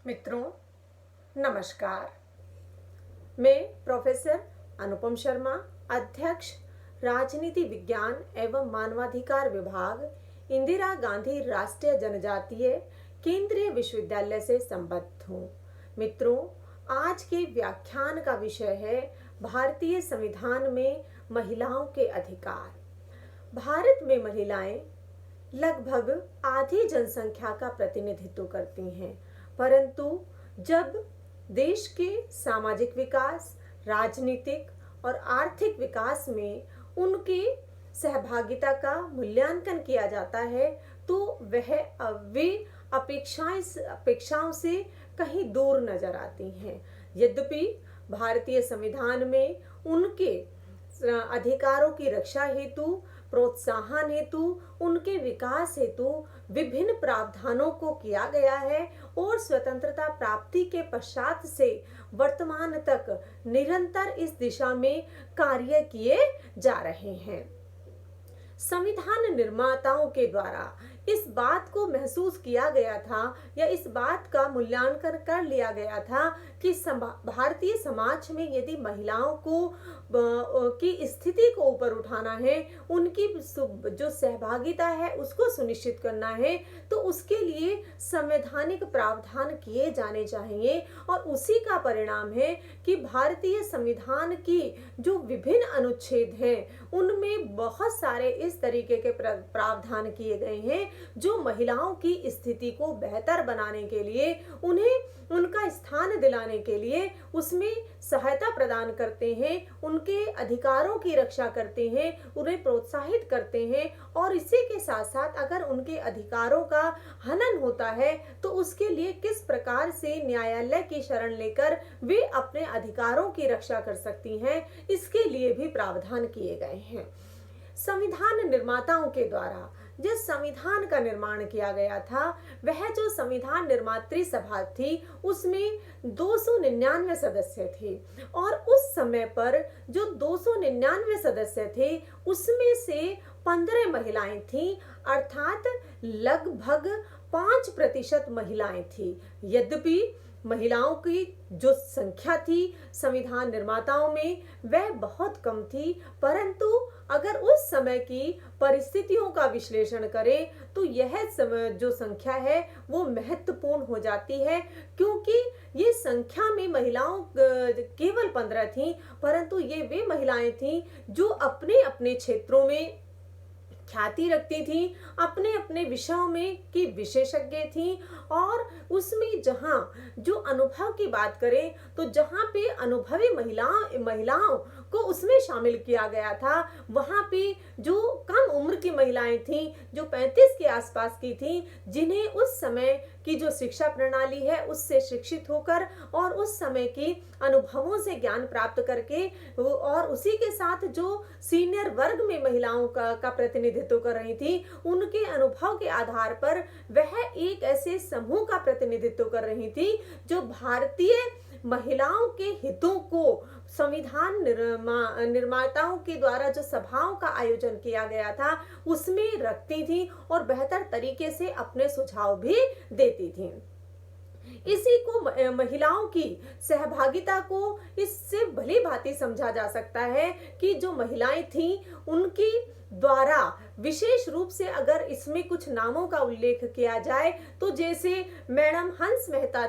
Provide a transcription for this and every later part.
मित्रों, नमस्कार। मैं प्रोफेसर अनुपम शर्मा, अध्यक्ष राजनीति विज्ञान एवं मानवाधिकार विभाग, इंदिरा गांधी राष्ट्रीय जनजातीय केंद्रीय विश्वविद्यालय से संबद्ध हूँ। मित्रों, आज के व्याख्यान का विषय है भारतीय संविधान में महिलाओं के अधिकार। भारत में महिलाएं लगभग आधी जनसंख्या का प्रतिनिधित्व करती हैं, परंतु जब देश के सामाजिक विकास, राजनीतिक और आर्थिक विकास में उनकी सहभागिता का मूल्यांकन किया जाता है तो वे अपेक्षाओं से कहीं दूर नजर आती हैं। यद्यपि भारतीय संविधान में उनके अधिकारों की रक्षा हेतु, प्रोत्साहन हेतु, उनके विकास हेतु विभिन्न प्रावधानों को किया गया है और स्वतंत्रता प्राप्ति के पश्चात से वर्तमान तक निरंतर इस दिशा में कार्य किए जा रहे हैं। संविधान निर्माताओं के द्वारा इस बात को महसूस किया गया था या इस बात का मूल्यांकन कर लिया गया था कि भारतीय समाज में यदि महिलाओं को की स्थिति को ऊपर उठाना है, उनकी जो सहभागिता है उसको सुनिश्चित करना है, तो उसके लिए संवैधानिक प्रावधान किए जाने चाहिए। और उसी का परिणाम है कि भारतीय संविधान की जो विभिन्न अनुच्छेद हैं उनमें बहुत सारे इस तरीके के प्रावधान किए गए हैं जो महिलाओं की स्थिति को बेहतर बनाने के लिए, उन्हें उनका स्थान दिलाने के लिए उसमें सहायता प्रदान करते हैं, उनके अधिकारों की रक्षा करते हैं, उन्हें प्रोत्साहित करते हैं। और इसी के साथ साथ अगर उनके अधिकारों का हनन होता है तो उसके लिए किस प्रकार से न्यायालय की शरण लेकर वे अपने अधिकारों की रक्षा कर सकती हैं, इसके लिए भी प्रावधान किए गए हैं। संविधान निर्माताओं के द्वारा जिस संविधान का निर्माण किया गया था, वह जो संविधान निर्मात्री सभा थी उसमें 299 सदस्य थे और उस समय पर जो 299 सदस्य थे उसमें से 15 महिलाएं थीं, अर्थात लगभग 5% महिलाएं थी। यद्यपि महिलाओं की जो संख्या थी संविधान निर्माताओं में वह बहुत कम थी, परंतु अगर उस समय की परिस्थितियों का विश्लेषण करें तो यह जो संख्या है वो महत्वपूर्ण हो जाती है, क्योंकि ये संख्या में महिलाओं केवल 15 थीं, परंतु ये वे महिलाएं थीं जो अपने अपने क्षेत्रों में ख्याति रखती थी, अपने अपने विषयों में की विशेषज्ञ थी। और उसमें जहां जो अनुभव की बात करें तो जहां पे अनुभवी महिलाओं को उसमें शामिल किया गया था, वहां पे जो कम उम्र की महिलाएं थीं जो 35 के आसपास की थीं, जिन्हें उस समय की जो शिक्षा प्रणाली है उससे शिक्षित होकर और उस समय की अनुभवों से ज्ञान प्राप्त करके और उसी के साथ जो सीनियर वर्ग में महिलाओं का प्रतिनिधित्व कर रही थी, उनके अनुभव के आधार पर वह एक ऐसे समूह का प्रतिनिधित्व कर रही थी जो भारतीय महिलाओं के हितों को संविधान निर्माताओं के द्वारा जो सभाओं का आयोजन किया गया था उसमें रखती थी और बेहतर तरीके से अपने सुझाव भी देती थी। इसी को महिलाओं की सहभागिता को इससे भली भांति समझा जा सकता है कि जो महिलाएं थीं उनकी द्वारा विशेष रूप से अगर इसमें कुछ नामों का उल्लेख किया जाए तो जैसे मैडम हंस मेहता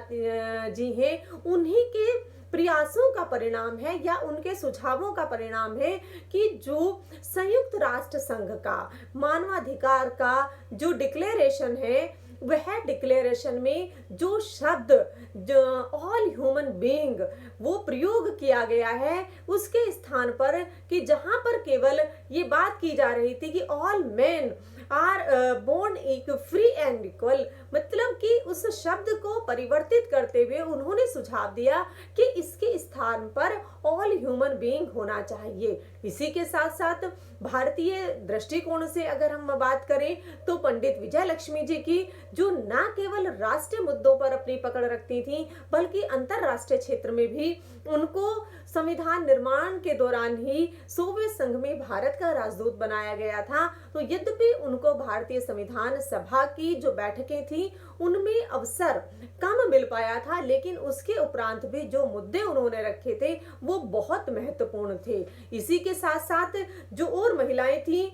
जी हैं, उन्हीं के प्रयासों का परिणाम है या उनके सुझावों का परिणाम है कि जो संयुक्त राष्ट्र संघ का मानवाधिकार का जो डिक्लेरेशन है, वह डिक्लेरेशन में जो शब्द जो ऑल ह्यूमन बीइंग वो प्रयोग किया गया है, उसके स्थान पर कि जहां पर केवल ये बात की जा रही थी कि all men are born free and equal, मतलब कि उस शब्द को परिवर्तित करते हुए उन्होंने सुझाव दिया कि इसके स्थान पर ऑल ह्यूमन बीइंग होना चाहिए। इसी के साथ साथ भारतीय दृष्टिकोण से अगर हम बात करें तो पंडित विजय लक्ष्मी जी की जो न केवल राष्ट्रीय मुद्दों पर अपनी पकड़ रखती थी बल्कि अंतरराष्ट्रीय क्षेत्र में भी उनको संविधान निर्माण के दौरान ही सोवियत संघ में भारत का राजदूत बनाया गया था। तो यद्यपि उनको भारतीय संविधान सभा की जो बैठकें थी उनमें अवसर कम मिल पाया था, लेकिन उसके उपरांत भी जो मुद्दे उन्होंने रखे थे वो बहुत महत्वपूर्ण थे। इसी के साथ साथ जो और महिलाएं थी,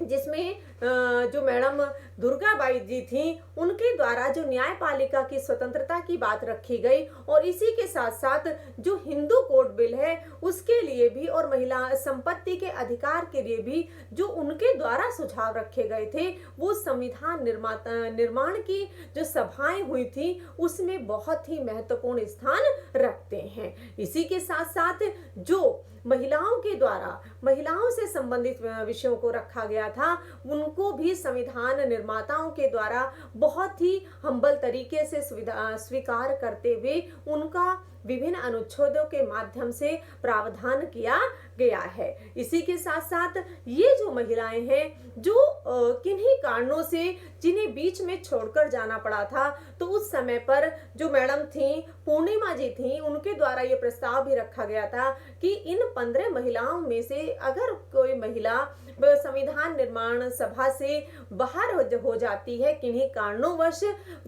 जिसमें जो मैडम दुर्गाबाई जी थी, उनके द्वारा जो न्यायपालिका की स्वतंत्रता की बात रखी गई, और इसी के साथ साथ जो हिंदू कोड बिल है उसके लिए भी और महिला संपत्ति के अधिकार के लिए भी जो उनके द्वारा सुझाव रखे गए थे, वो संविधान निर्माण की जो सभाएं हुई थी उसमें बहुत ही महत्वपूर्ण स्थान रखते हैं। इसी के साथ साथ जो महिलाओं के द्वारा महिलाओं से संबंधित विषयों को रखा गया था, उनको भी संविधान निर्माताओं के द्वारा बहुत ही हम्बल तरीके से स्वीकार करते हुए उनका विभिन्न अनुच्छेदों के माध्यम से प्रावधान किया गया है। इसी के साथ साथ ये जो महिलाएं हैं जो किन्हीं कारणों से जिन्हें बीच में छोड़कर जाना पड़ा था, तो उस समय पर जो मैडम थी पूर्णिमा जी थी, उनके द्वारा ये प्रस्ताव भी रखा गया था कि इन 15 महिलाओं में से अगर कोई महिला संविधान निर्माण सभा से बाहर हो जाती है किन्हीं कारणोंवश,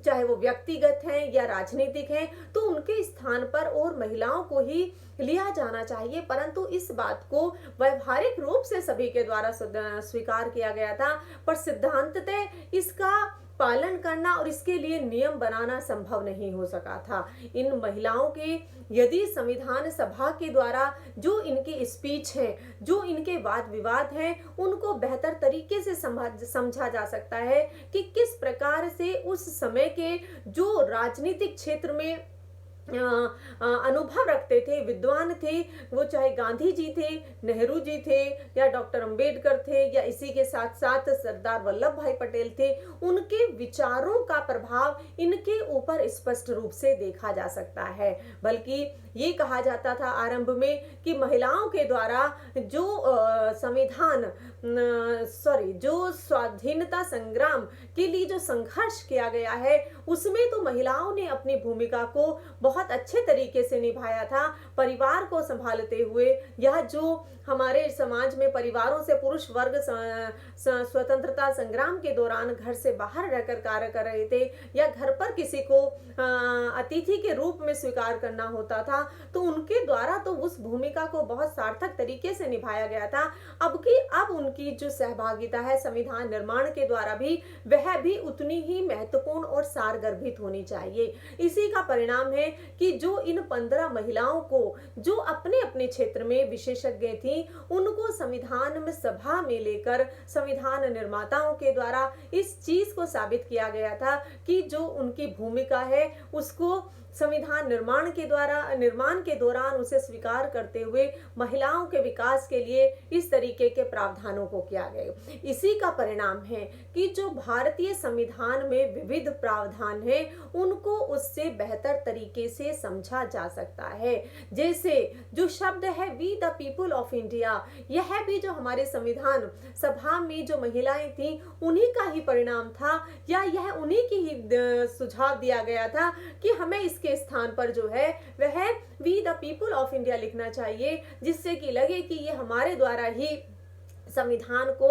चाहे वो व्यक्तिगत हैं या राजनीतिक हैं, तो उनके स्थान पर और महिलाओं को ही लिया जाना चाहिए। परंतु इस बात को व्यवहारिक रूप से सभी के द्वारा स्वीकार किया गया था, पर सिद्धांततः इसका पालन करना और इसके लिए नियम बनाना संभव नहीं हो सका था। इन महिलाओं के यदि संविधान सभा के द्वारा जो इनके स्पीच हैं, जो इनके वाद विवाद हैं, उनको बेहतर तरीके से समझा जा सकता है कि किस प्रकार से उस समय के जो राजनीतिक क्षेत्र में अनुभव रखते थे, विद्वान थे, वो चाहे गांधी जी थे, नेहरू जी थे, या डॉक्टर अंबेडकर थे, या इसी के साथ साथ सरदार वल्लभ भाई पटेल थे, उनके विचारों का प्रभाव इनके ऊपर स्पष्ट रूप से देखा जा सकता है। बल्कि ये कहा जाता था आरंभ में कि महिलाओं के द्वारा जो जो स्वाधीनता संग्राम के लिए जो संघर्ष किया गया है, उसमें तो महिलाओं ने अपनी भूमिका को बहुत अच्छे तरीके से निभाया था। परिवार को संभालते हुए, यह जो हमारे समाज में परिवारों से पुरुष वर्ग स्वतंत्रता संग्राम के दौरान घर से बाहर रहकर कार्य कर रहे थे, या घर पर किसी को अतिथि के रूप में स्वीकार करना होता था, तो उनके द्वारा तो उस भूमिका को बहुत सार्थक तरीके से निभाया गया था। अब उनकी जो सहभागिता है संविधान निर्माण के द्वारा भी, वह भी उतनी ही महत्वपूर्ण और सारगर्भित होनी चाहिए। इसी का परिणाम है कि जो इन 15 महिलाओं को जो अपने अपने क्षेत्र में विशेषज्ञ थी, उनको संविधान में सभा में लेकर संविधान निर्माताओं के द्वारा इस चीज को साबित किया गया था कि जो उनकी भूमिका है उसको संविधान निर्माण के दौरान उसे स्वीकार करते हुए महिलाओं के विकास के लिए इस तरीके के प्रावधानों को किया गया। इसी का परिणाम है कि जो भारतीय संविधान में विविध प्रावधान है, उनको उससे बेहतर तरीके से समझा जा सकता है। जैसे जो शब्द है we the people of India, यह भी जो हमारे संविधान सभा में जो महिलाएं थी उन्हीं का ही परिणाम था, या यह उन्हीं की ही सुझाव दिया गया था कि हमें इसके स्थान पर जो है वह we the people of India लिखना चाहिए, जिससे कि लगे कि ये हमारे द्वारा ही संविधान को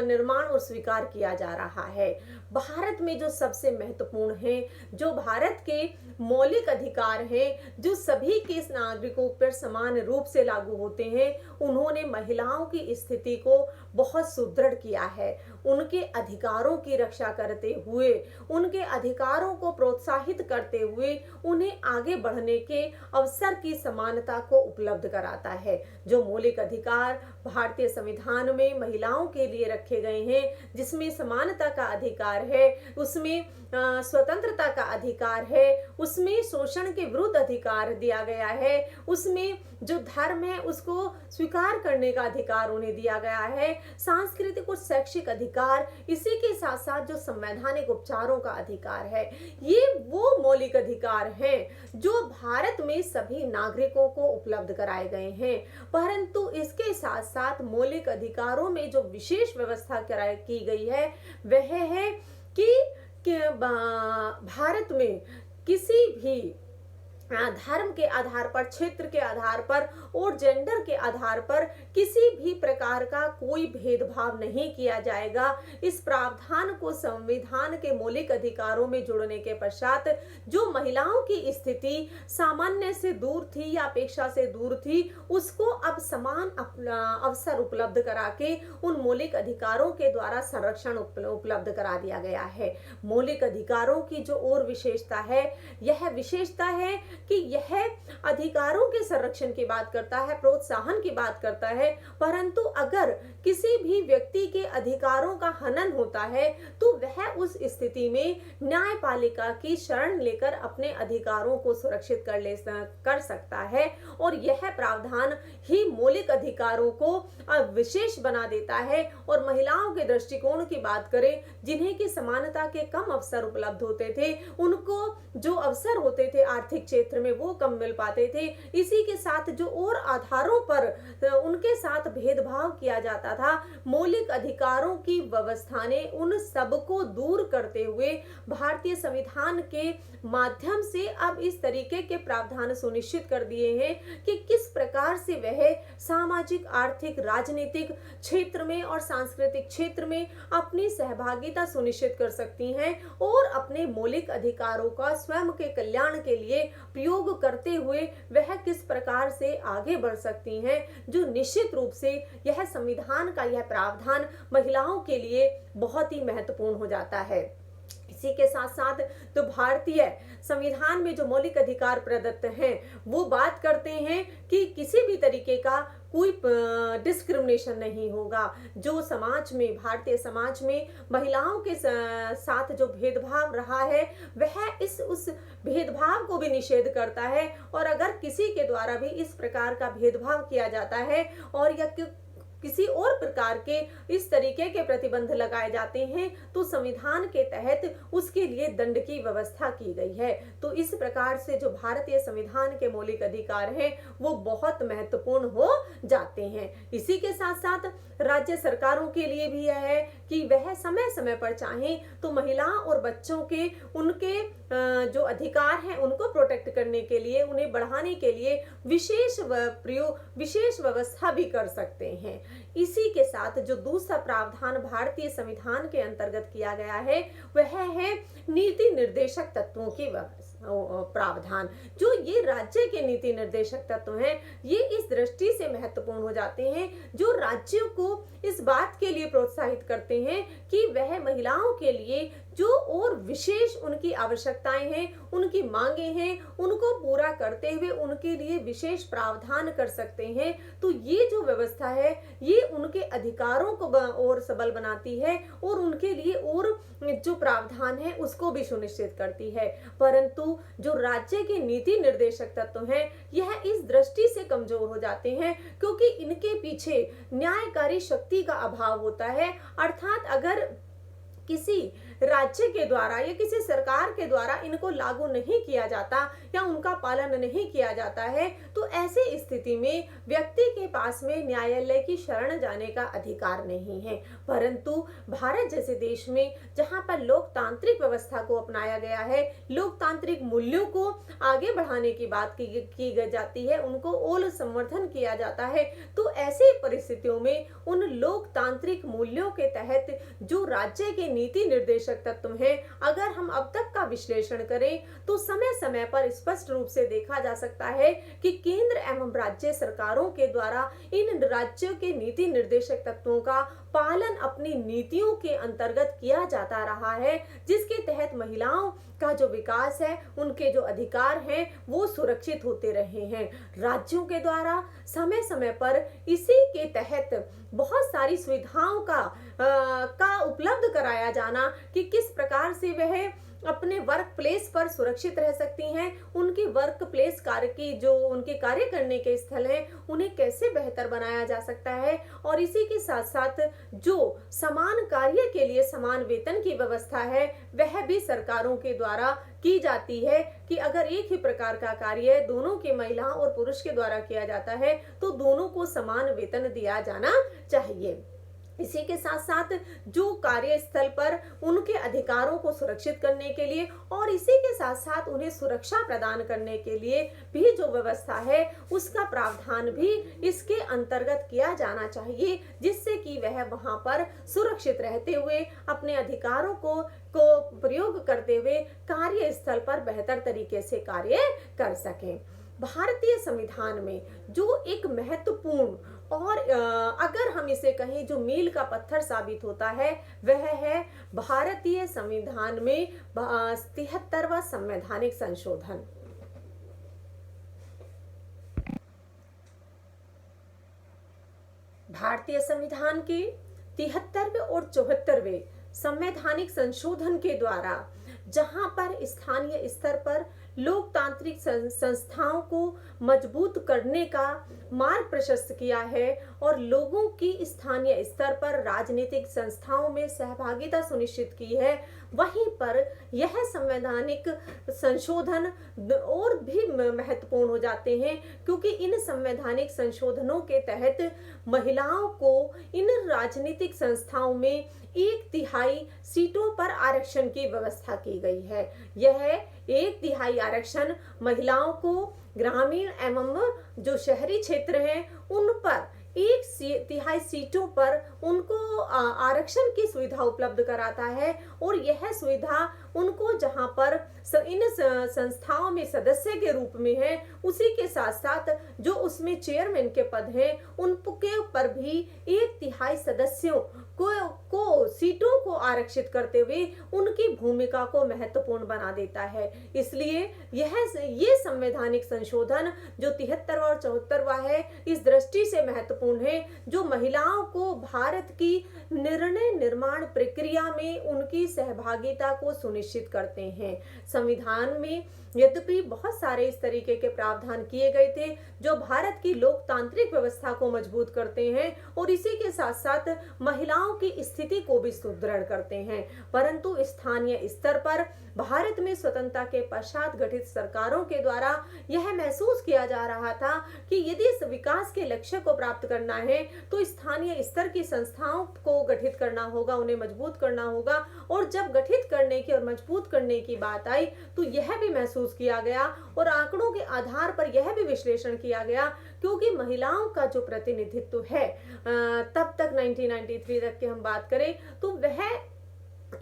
निर्माण और स्वीकार किया जा रहा है। भारत में जो सबसे महत्वपूर्ण है, जो भारत के मौलिक अधिकार हैं, जो सभी के नागरिकों पर समान रूप से लागू होते हैं, उन्होंने महिलाओं की स्थिति को बहुत सुदृढ़ किया है। उनके अधिकारों की रक्षा करते हुए, उनके अधिकारों को प्रोत्साहित करते हुए उन्हें आगे बढ़ने के अवसर की समानता को उपलब्ध कराता है। जो मौलिक अधिकार भारतीय संविधान में महिलाओं के लिए रखे गए हैं, जिसमें समानता का अधिकार है, उसमें स्वतंत्रता का अधिकार है, उसमें शोषण के विरुद्ध अधिकार दिया गया है, उसमें जो धर्म है उसको स्वीकार करने का अधिकार उन्हें दिया गया है, सांस्कृतिक और शैक्षिक अधिकार, इसी के साथ साथ जो संवैधानिक उपचारों का अधिकार है। ये वो मौलिक अधिकार हैं जो भारत में सभी नागरिकों को उपलब्ध कराए गए हैं। परंतु इसके साथ साथ मौलिक अधिकारों में जो विशेष व्यवस्था की गई है वह है कि भारत में किसी भी धर्म के आधार पर, क्षेत्र के आधार पर और जेंडर के आधार पर किसी भी प्रकार का कोई भेदभाव नहीं किया जाएगा। इस प्रावधान को संविधान के मौलिक अधिकारों में जोड़ने के पश्चात जो महिलाओं की स्थिति सामान्य से दूर थी या अपेक्षा से दूर थी, उसको अब समान अवसर उपलब्ध करा के उन मौलिक अधिकारों के द्वारा संरक्षण उपलब्ध करा दिया गया है। मौलिक अधिकारों की जो और विशेषता है, यह विशेषता है कि यह अधिकारों के संरक्षण की बात करता है, प्रोत्साहन की बात करता है, परंतु अगर किसी भी व्यक्ति के अधिकारों का हनन होता है तो वह उस स्थिति में न्यायपालिका की शरण लेकर अपने अधिकारों को सुरक्षित कर सकता है। और यह प्रावधान ही मौलिक अधिकारों को विशेष बना देता है। और महिलाओं के दृष्टिकोण की बात करें, जिन्हें की समानता के कम अवसर उपलब्ध होते थे, उनको जो अवसर होते थे आर्थिक क्षेत्र में वो कम मिल पाते थे। इसी के साथ जो और आधारों पर उनके साथ भेदभाव किया जाता था, मौलिक अधिकारों की व्यवस्था ने उन सबको दूर करते हुए भारतीय संविधान के माध्यम से अब इस तरीके के प्रावधान सुनिश्चित कर दिए हैं कि किस प्रकार से वह सामाजिक, आर्थिक, राजनीतिक क्षेत्र में और सांस्कृतिक क्षेत्र में अपनी सहभागिता सुनिश्चित कर सकती हैं और अपने मौलिक अधिकारों का स्वयं के कल्याण के लिए प्रयोग करते हुए वह किस प्रकार से आगे बढ़ सकती हैं, जो निश्चित रूप से यह संविधान का यह प्रावधान महिलाओं के लिए बहुत ही महत्वपूर्ण हो जाता है। इसी के साथ साथ तो भारतीय संविधान में जो मौलिक अधिकार प्रदत्त हैं, वो बात करते हैं कि किसी भी तरीके का कोई डिस्क्रिमिनेशन नहीं होगा। जो समाज में, भारतीय समाज में महिलाओं के साथ जो भेदभाव रहा है, वह उस भेदभाव को भी निषेध करता है। और अगर किसी के द्वारा भी इस प्रकार का भेदभाव किया जाता है और या किसी और प्रकार के इस तरीके के प्रतिबंध लगाए जाते हैं, तो संविधान के तहत उसके लिए दंड की व्यवस्था की गई है। तो इस प्रकार से जो भारतीय संविधान के मौलिक अधिकार हैं, वो बहुत महत्वपूर्ण हो जाते हैं। इसी के साथ साथ राज्य सरकारों के लिए भी यह है कि वह समय समय पर चाहें तो महिलाओं और बच्चों के उनके जो अधिकार हैं उनको प्रोटेक्ट करने के लिए, उन्हें बढ़ाने के लिए विशेष व्यवस्था भी कर सकते हैं। इसी के साथ जो दूसरा प्रावधान भारतीय संविधान के अंतर्गत किया गया है, वह है नीति निर्देशक तत्वों की प्रावधान। जो ये राज्य के नीति निर्देशक तत्व हैं, ये इस दृष्टि से महत्वपूर्ण हो जाते हैं, जो राज्यों को इस बात के लिए प्रोत्साहित करते हैं कि वह महिलाओं के लिए जो और विशेष उनकी आवश्यकताएं हैं, उनकी मांगे हैं, उनको पूरा करते हुए उनके लिए विशेष प्रावधान कर सकते हैं। तो ये जो व्यवस्था है, ये उनके अधिकारों को और सबल बनाती है और उनके लिए और जो प्रावधान है उसको भी सुनिश्चित करती है। परंतु जो राज्य के नीति निर्देशक तत्व हैं, यह इस दृष्टि से कमजोर हो जाते हैं क्योंकि इनके पीछे न्यायकारी शक्ति का अभाव होता है। अर्थात अगर किसी राज्य के द्वारा या किसी सरकार के द्वारा इनको लागू नहीं किया जाता या उनका पालन नहीं किया जाता है, तो ऐसी स्थिति में व्यक्ति के पास में न्यायालय की शरण जाने का अधिकार नहीं है। परंतु भारत जैसे देश में, जहां पर लोकतांत्रिक व्यवस्था को अपनाया गया है, लोकतांत्रिक मूल्यों को आगे बढ़ाने की बात की जाती है, उनको और संवर्धन किया जाता है, तो ऐसी परिस्थितियों में उन लोकतांत्रिक मूल्यों के तहत जो राज्य के नीति निर्देशक तत्व हैं, अगर हम अब तक का विश्लेषण करें तो समय समय पर स्पष्ट रूप से देखा जा सकता है कि केंद्र एवं राज्य सरकारों के द्वारा इन राज्यों के नीति निर्देशक तत्वों का पालन अपनी नीतियों के अंतर्गत किया जाता रहा है, जिसके तहत महिलाओं का जो विकास है, उनके जो अधिकार हैं, वो सुरक्षित होते रहे हैं। राज्यों के द्वारा समय समय पर इसी के तहत बहुत सारी सुविधाओं का उपलब्ध कराया जाना कि किस प्रकार से वह अपने वर्क प्लेस पर सुरक्षित रह सकती हैं, उनकी वर्क प्लेस कार्य की जो उनके कार्य करने के स्थल हैं, उन्हें कैसे बेहतर बनाया जा सकता है। और इसी के साथ साथ जो समान कार्य के लिए समान वेतन की व्यवस्था है, वह भी सरकारों के द्वारा की जाती है कि अगर एक ही प्रकार का कार्य दोनों के महिला और पुरुष के द्वारा किया जाता है, तो दोनों को समान वेतन दिया जाना चाहिए। इसी के साथ साथ जो कार्यस्थल पर उनके अधिकारों को सुरक्षित करने के लिए और इसी के साथ साथ उन्हें सुरक्षा प्रदान करने के लिए भी जो व्यवस्था है उसका प्रावधान भी इसके अंतर्गत किया जाना चाहिए, जिससे कि वह वहां पर सुरक्षित रहते हुए अपने अधिकारों को प्रयोग करते हुए कार्यस्थल पर बेहतर तरीके से कार्य कर सकें। भारतीय संविधान में जो एक महत्वपूर्ण और अगर हम इसे कहें जो मील का पत्थर साबित होता है वह है भारतीय संविधान में 73वां संवैधानिक संशोधन। भारतीय संविधान के 73वें और 74वें संवैधानिक संशोधन के द्वारा जहां पर स्थानीय स्तर पर लोकतांत्रिक संस्थाओं को मजबूत करने का मार्ग प्रशस्त किया है और लोगों की स्थानीय स्तर पर राजनीतिक संस्थाओं में सहभागिता सुनिश्चित की है, वहीं पर यह संवैधानिक संशोधन और भी महत्वपूर्ण हो जाते हैं, क्योंकि इन संवैधानिक संशोधनों के तहत महिलाओं को इन राजनीतिक संस्थाओं में 1/3 सीटों पर आरक्षण की व्यवस्था की गई है। यह 1/3 आरक्षण महिलाओं को ग्रामीण एवं जो शहरी क्षेत्र हैं उन पर 1/3 सीटों पर उनको आरक्षण की सुविधा उपलब्ध कराता है और यह सुविधा उनको जहां पर इन संस्थाओं में सदस्य के रूप में है उसी के साथ साथ जो उसमें चेयरमैन के पद हैं उनके पर भी 1/3 सदस्यों को सीटों को आरक्षित करते हुए उनकी भूमिका को महत्वपूर्ण बना देता है। इसलिए ये संवैधानिक संशोधन जो 73वां और 74वां है इस दृष्टि से महत्वपूर्ण है, जो महिलाओं को भारत की निर्णय निर्माण प्रक्रिया में उनकी सहभागिता को सुनिश्चित करते हैं। संविधान में यद्यपि बहुत सारे इस तरीके के प्रावधान किए गए थे जो भारत की लोकतांत्रिक व्यवस्था को मजबूत करते हैं और इसी के साथ साथ महिलाओं की स्थिति को भी सुदृढ़ करते हैं, परंतु स्थानीय स्तर पर भारत में स्वतंत्रता के पश्चात गठित सरकारों के द्वारा यह महसूस किया जा रहा था कि यदि इस विकास के लक्ष्य को प्राप्त करना है तो स्थानीय स्तर की संस्थाओं को गठित करना होगा, उन्हें मजबूत करना होगा। और जब गठित करने की और मजबूत करने की बात आई तो यह भी महसूस किया गया और आंकड़ों के आधार पर यह भी विश्लेषण किया गया, क्योंकि महिलाओं का जो प्रतिनिधित्व है तब तक 1993 तक की हम बात करें तो वह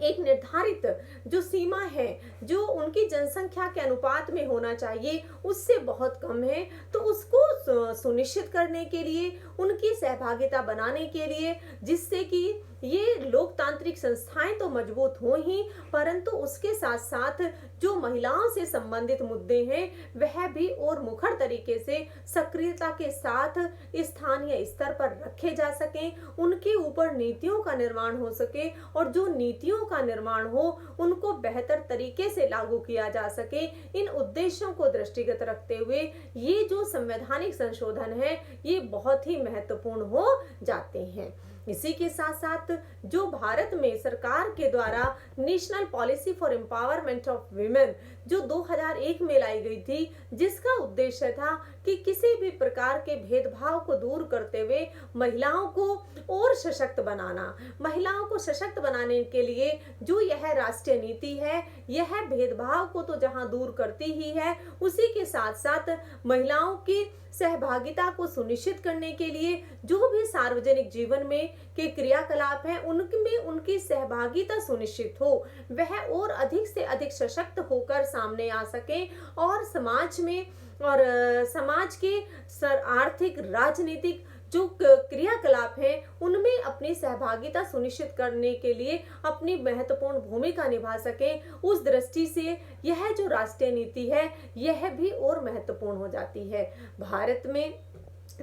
एक निर्धारित जो सीमा है जो उनकी जनसंख्या के अनुपात में होना चाहिए उससे बहुत कम है। तो उसको सुनिश्चित करने के लिए, उनकी सहभागिता बनाने के लिए, जिससे कि ये लोकतांत्रिक संस्थाएं तो मजबूत हो ही परंतु उसके साथ साथ जो महिलाओं से संबंधित मुद्दे हैं वह भी और मुखर तरीके से सक्रियता के साथ स्थानीय स्तर पर रखे जा सकें, उनके ऊपर नीतियों का निर्माण हो सके और जो नीतियों का निर्माण हो उनको बेहतर तरीके से लागू किया जा सके। इन उद्देश्यों को दृष्टिगत रखते हुए ये जो संवैधानिक संशोधन है ये बहुत ही महत्वपूर्ण हो जाते हैं। इसी के साथ साथ जो भारत में सरकार के द्वारा national policy for empowerment of women जो 2001 में लाई गई थी, जिसका उद्देश्य था कि किसी भी प्रकार के भेदभाव को दूर करते हुए महिलाओं को और सशक्त बनाना। महिलाओं को सशक्त बनाने के लिए जो यह राष्ट्रीय नीति है यह भेदभाव को तो जहां दूर करती ही है, उसी के साथ साथ महिलाओं की सहभागिता को सुनिश्चित करने के लिए जो भी सार्वजनिक जीवन में के क्रियाकलाप हैं उनमें उनकी सहभागिता सुनिश्चित हो, वह और अधिक से अधिक सशक्त होकर सामने आ सके और समाज में और समाज के आर्थिक राजनीतिक जो क्रियाकलाप हैं उनमें अपनी सहभागिता सुनिश्चित करने के लिए अपनी महत्वपूर्ण भूमिका निभा सके। उस दृष्टि से यह जो राष्ट्रीय नीति है यह भी और महत्वपूर्ण हो जाती है। भारत में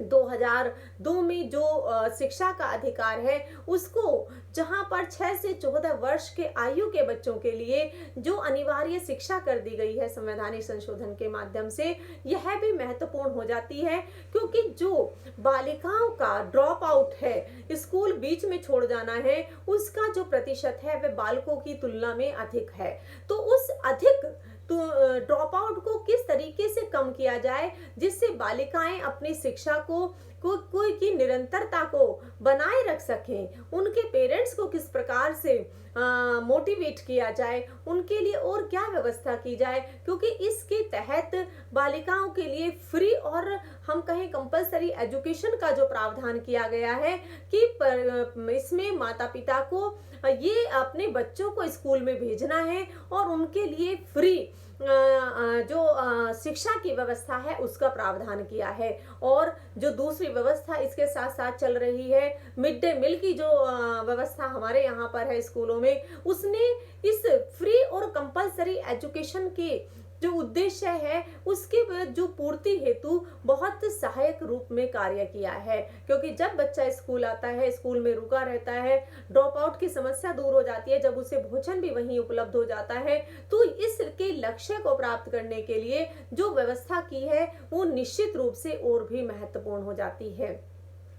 2002 में जो शिक्षा का अधिकार है उसको जहां पर 6 से 14 वर्ष के आयु के बच्चों के लिए जो अनिवार्य शिक्षा कर दी गई है संवैधानिक संशोधन के माध्यम से, यह भी महत्वपूर्ण हो जाती है, क्योंकि जो बालिकाओं का ड्रॉप आउट है, स्कूल बीच में छोड़ जाना है, उसका जो प्रतिशत है वह बालकों की तुलना में अधिक है। तो उस अधिक तो ड्रॉप आउट को किस तरीके से कम किया जाए जिससे बालिकाएं अपनी शिक्षा को कोई की निरंतरता को बनाए रख सकें, उनके पेरेंट्स को किस प्रकार से मोटिवेट किया जाए, उनके लिए और क्या व्यवस्था की जाए, क्योंकि इसके तहत बालिकाओं के लिए फ्री और हम कहें कंपलसरी एजुकेशन का जो प्रावधान किया गया है कि इसमें माता पिता को ये अपने बच्चों को स्कूल में भेजना है और उनके लिए फ्री जो शिक्षा की व्यवस्था है उसका प्रावधान किया है। और जो दूसरी व्यवस्था इसके साथ साथ चल रही है, मिड डे मील की जो व्यवस्था हमारे यहाँ पर है स्कूलों में, उसने इस फ्री और कंपलसरी एजुकेशन के जो उद्देश्य है उसके जो पूर्ति हेतु बहुत सहायक रूप में कार्य किया है। क्योंकि जब बच्चा स्कूल आता है, स्कूल में रुका रहता है, ड्रॉप आउट की समस्या दूर हो जाती है, जब उसे भोजन भी वहीं उपलब्ध हो जाता है, तो इसके लक्ष्य को प्राप्त करने के लिए जो व्यवस्था की है वो निश्चित रूप से और भी महत्वपूर्ण हो जाती है।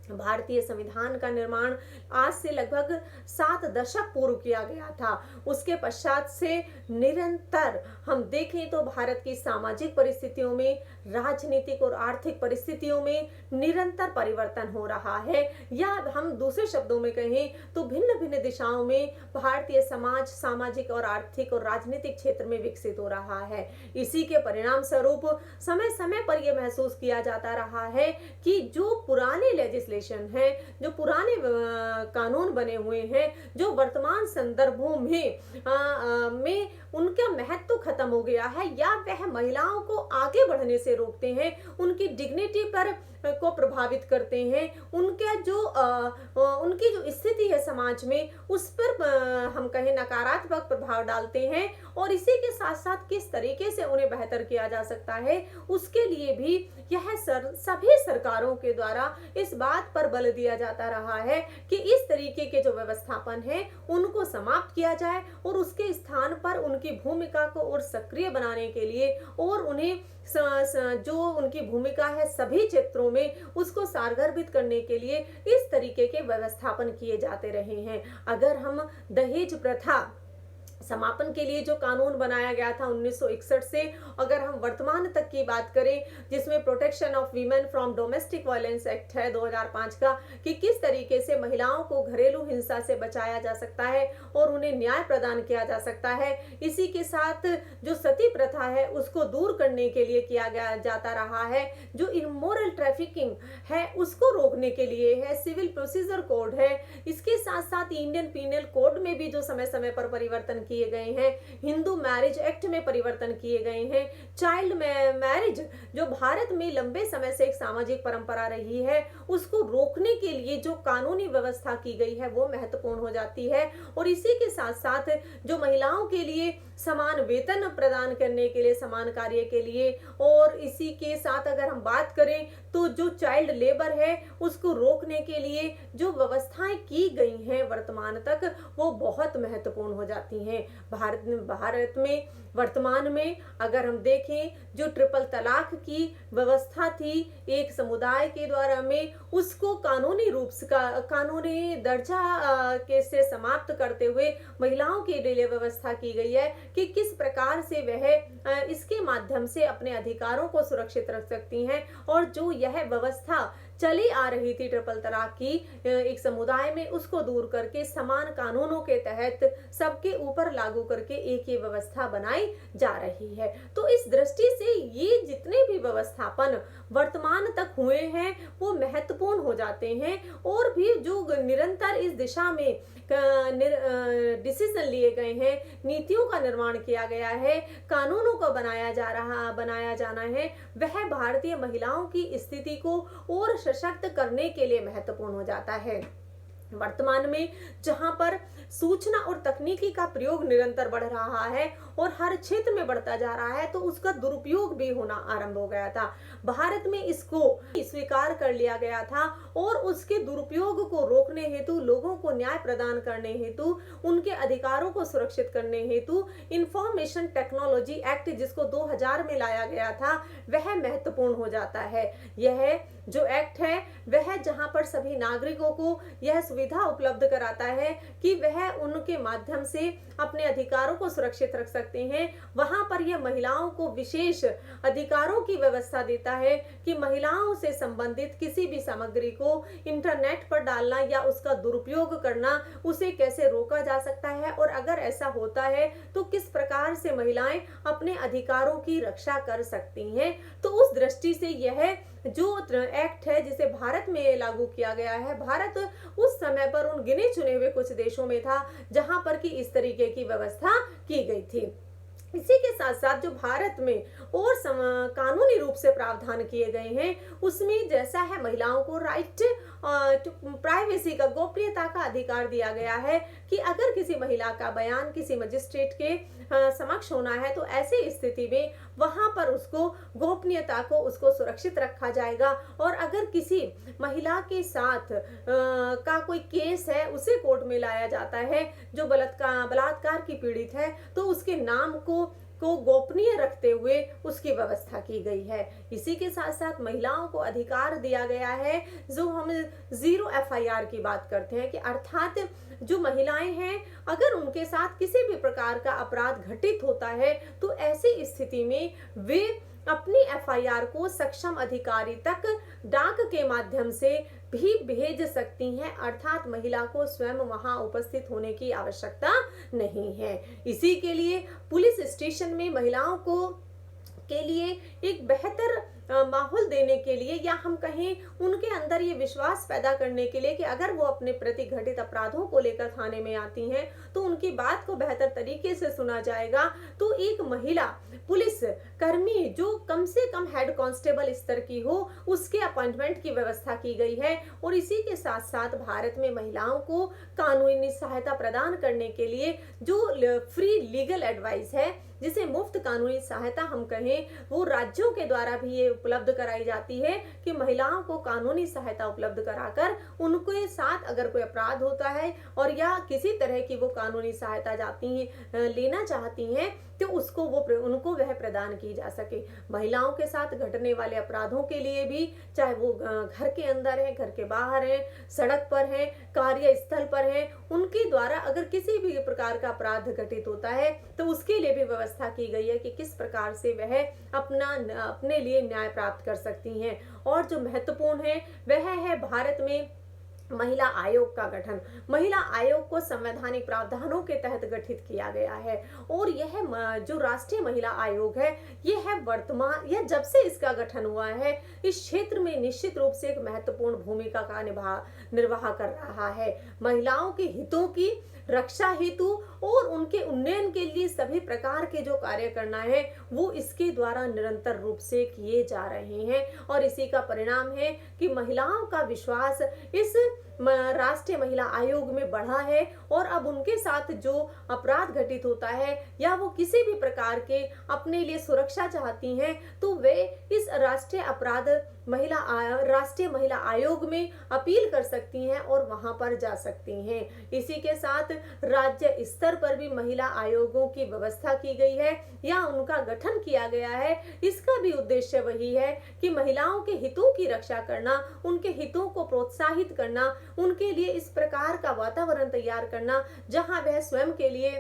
भारतीय संविधान का निर्माण आज से लगभग 7 दशक पूर्व किया गया था। उसके पश्चात से निरंतर हम देखें तो भारत की सामाजिक परिस्थितियों में, राजनीतिक और आर्थिक परिस्थितियों में निरंतर परिवर्तन हो रहा है, या हम दूसरे शब्दों में कहें तो भिन्न भिन्न दिशाओं में भारतीय समाज सामाजिक और आर्थिक और राजनीतिक क्षेत्र में विकसित हो रहा है। इसी के परिणाम स्वरूप समय समय पर यह महसूस किया जाता रहा है कि जो पुराने लेजिस्लेशन है, जो पुराने कानून बने हुए हैं, जो वर्तमान संदर्भों में उनका महत्व खत्म हो गया है, या वह महिलाओं को आगे बढ़ने से रोकते हैं, उनकी डिग्निटी पर को प्रभावित करते हैं, उनका जो उनकी जो स्थिति है समाज में उस पर हम कहें नकारात्मक प्रभाव डालते हैं, और इसी के साथ साथ किस तरीके से उन्हें बेहतर किया जा सकता है उसके लिए भी यह सभी सरकारों के द्वारा इस बात पर बल दिया जाता रहा है कि इस तरीके के जो व्यवस्थापन है उनको समाप्त किया जाए और उसके स्थान पर उनकी भूमिका को और सक्रिय बनाने के लिए और उन्हें जो उनकी भूमिका है सभी क्षेत्रों में उसको सारगर्भित करने के लिए इस तरीके के व्यवस्थापन किए जाते रहे हैं। अगर हम दहेज प्रथा समापन के लिए जो कानून बनाया गया था 1961 से, अगर हम वर्तमान तक की बात करें, जिसमें protection of women from domestic violence act है 2005 का, कि किस तरीके से महिलाओं को घरेलू हिंसा से बचाया जा सकता है और उन्हें न्याय प्रदान किया जा सकता है। इसी के साथ जो सती प्रथा है उसको दूर करने के लिए किया गया जाता रहा है, जो इमोरल ट्रैफिकिंग है उसको रोकने के लिए है, सिविल प्रोसीजर कोड है, इसके साथ साथ इंडियन पीनल कोड में भी जो समय समय पर परिवर्तन किए गए हैं, हिंदू मैरिज एक्ट में परिवर्तन किए गए हैं, चाइल्ड मैरिज जो भारत में लंबे समय से एक सामाजिक परंपरा रही है उसको रोकने के लिए जो कानूनी व्यवस्था की गई है वो महत्वपूर्ण हो जाती है। और इसी के साथ साथ जो महिलाओं के लिए समान वेतन प्रदान करने के लिए, समान कार्य के लिए, और इसी के साथ अगर हम बात करें तो जो चाइल्ड लेबर है उसको रोकने के लिए जो व्यवस्थाएं की गई हैं वर्तमान तक वो बहुत महत्वपूर्ण हो जाती हैं। भारत में वर्तमान में अगर हम देखें जो ट्रिपल तलाक की व्यवस्था थी एक समुदाय के द्वारा में, उसको कानूनी रूप से कानूनी दर्जा के से समाप्त करते हुए महिलाओं के लिए व्यवस्था की गई है कि किस प्रकार से वह इसके माध्यम से अपने अधिकारों को सुरक्षित रख सकती हैं। और जो यह व्यवस्था चली आ रही थी ट्रिपल तलाक की एक समुदाय में, उसको दूर करके समान कानूनों के तहत सबके ऊपर लागू करके एक ये व्यवस्था बनाई जा रही है। तो इस दृष्टि से ये जितने भी व्यवस्थापन वर्तमान तक हुए हैं वो महत्वपूर्ण हो जाते हैं, और भी जो निरंतर इस दिशा में डिसीजन लिए गए हैं, नीतियों का निर्माण किया गया है, कानूनों को बनाया जाना है, वह भारतीय महिलाओं की स्थिति को और सशक्त करने के लिए महत्वपूर्ण हो जाता है। वर्तमान में जहां पर सूचना और तकनीकी का प्रयोग निरंतर बढ़ रहा है और हर क्षेत्र में बढ़ता जा रहा है, तो उसका दुरुपयोग भी होना आरंभ हो गया था। भारत में इसको स्वीकार कर लिया गया था और उसके दुरुपयोग को रोकने हेतु, लोगों को न्याय प्रदान करने हेतु, उनके अधिकारों को सुरक्षित करने हेतु इंफॉर्मेशन टेक्नोलॉजी एक्ट जिसको 2000 में लाया गया था वह महत्वपूर्ण हो जाता है। यह जो एक्ट है वह जहां पर सभी नागरिकों को यह सुविधा उपलब्ध कराता है कि वह उनके माध्यम से अपने अधिकारों को सुरक्षित रख सकते हैं, वहां पर यह महिलाओं को विशेष अधिकारों की व्यवस्था देता है कि महिलाओं से संबंधित किसी भी सामग्री को इंटरनेट पर डालना या उसका दुरुपयोग करना, उसे कैसे रोका जा सकता है, और अगर ऐसा होता है तो किस प्रकार से महिलाएं अपने अधिकारों की रक्षा कर सकती हैं। तो उस दृष्टि से यह जो एक्ट है जिसे भारत में लागू किया गया है, भारत उस समय पर उन गिने चुने हुए कुछ देशों में था जहां पर कि इस तरीके की व्यवस्था की गई थी। इसी के साथ साथ जो भारत में और कानूनी रूप से प्रावधान किए गए हैं, उसमें जैसा है महिलाओं को राइट टू प्राइवेसी का, गोपनीयता का अधिकार दिया गया है कि अगर किसी महिला का बयान किसी मजिस्ट्रेट के समक्ष होना है तो ऐसी स्थिति में वहां पर उसको गोपनीयता को उसको सुरक्षित रखा जाएगा। और अगर किसी महिला के साथ का कोई केस है, उसे कोर्ट में लाया जाता है, जो बलात्कार की पीड़ित है, तो उसके नाम को गोपनीय रखते हुए उसकी व्यवस्था की गई है। इसी के साथ साथ महिलाओं को अधिकार दिया गया है, जो हम जीरो एफआईआर की बात करते हैं, कि अर्थात जो महिलाएं हैं अगर उनके साथ किसी भी प्रकार का अपराध घटित होता है तो ऐसी स्थिति में वे अपनी एफआईआर को सक्षम अधिकारी तक डाक के माध्यम से भी भेज सकती हैं, अर्थात महिला को स्वयं वहां उपस्थित होने की आवश्यकता नहीं है। इसी के लिए पुलिस स्टेशन में महिलाओं को के लिए एक बेहतर माहौल देने के लिए, या हम कहें उनके अंदर ये विश्वास पैदा करने के लिए कि अगर वो अपने प्रति घटित अपराधों को लेकर थाने में आती हैं तो उनकी बात को बेहतर तरीके से सुना जाएगा, तो एक महिला पुलिस कर्मी जो कम से कम हेड कांस्टेबल स्तर की हो, उसके अपॉइंटमेंट की व्यवस्था की गई है। और इसी के साथ साथ भारत में महिलाओं को कानूनी सहायता प्रदान करने के लिए जो फ्री लीगल एडवाइस है, जिसे मुफ्त कानूनी सहायता हम कहें, वो राज्यों के द्वारा भी ये उपलब्ध कराई जाती है कि महिलाओं को कानूनी सहायता उपलब्ध कराकर उनके साथ अगर कोई अपराध होता है और या किसी तरह की वो कानूनी सहायता लेना चाहती हैं तो उनको वह प्रदान की जा सके। महिलाओं के साथ घटने वाले अपराधों के लिए भी, चाहे वो घर के अंदर है, घर के बाहर है, सड़क पर है, कार्यस्थल पर है, उनके द्वारा अगर किसी भी प्रकार का अपराध घटित होता है तो उसके लिए भी व्यवस्था की गई है कि किस प्रकार से वह अपने लिए न्याय प्राप्त कर सकती हैं। और जो महत्वपूर्ण है वह है भारत में महिला आयोग का गठन। महिला आयोग को संवैधानिक प्रावधानों के तहत गठित किया गया है, और यह जो राष्ट्रीय महिला आयोग है, यह जब से इसका गठन हुआ है इस क्षेत्र में निश्चित रूप से एक महत्वपूर्ण भूमिका का निर्वाह कर रहा है। महिलाओं के हितों की रक्षा हेतु और उनके उन्नयन के लिए सभी प्रकार के जो कार्य करना है वो इसके द्वारा निरंतर रूप से किए जा रहे हैं। और इसी का परिणाम है कि महिलाओं का विश्वास इस राष्ट्रीय महिला आयोग में बढ़ा है, और अब उनके साथ जो अपराध घटित होता है या वो किसी भी प्रकार के अपने लिए सुरक्षा चाहती हैं तो वे इस राष्ट्रीय महिला आयोग में अपील कर सकती हैं और वहां पर जा सकती हैं। इसी के साथ राज्य स्तर पर भी महिला आयोगों की व्यवस्था की गई है या उनका गठन किया गया है। इसका भी उद्देश्य वही है कि महिलाओं के हितों की रक्षा करना, उनके हितों को प्रोत्साहित करना, उनके लिए इस प्रकार का वातावरण तैयार करना जहां वह स्वयं के लिए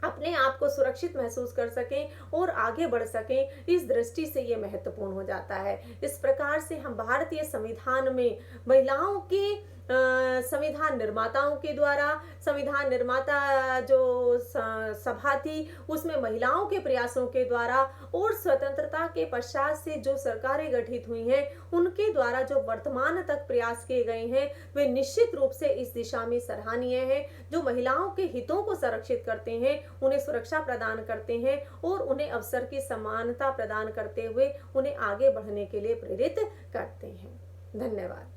अपने आप को सुरक्षित महसूस कर सकें और आगे बढ़ सकें। इस दृष्टि से ये महत्वपूर्ण हो जाता है। इस प्रकार से हम भारतीय संविधान में महिलाओं के संविधान निर्माताओं के द्वारा, संविधान निर्माता जो सभा थी उसमें महिलाओं के प्रयासों के द्वारा और स्वतंत्रता के पश्चात से जो सरकारें गठित हुई हैं उनके द्वारा जो वर्तमान तक प्रयास किए गए हैं वे निश्चित रूप से इस दिशा में सराहनीय हैं, जो महिलाओं के हितों को संरक्षित करते हैं, उन्हें सुरक्षा प्रदान करते हैं और उन्हें अवसर की समानता प्रदान करते हुए उन्हें आगे बढ़ने के लिए प्रेरित करते हैं। धन्यवाद।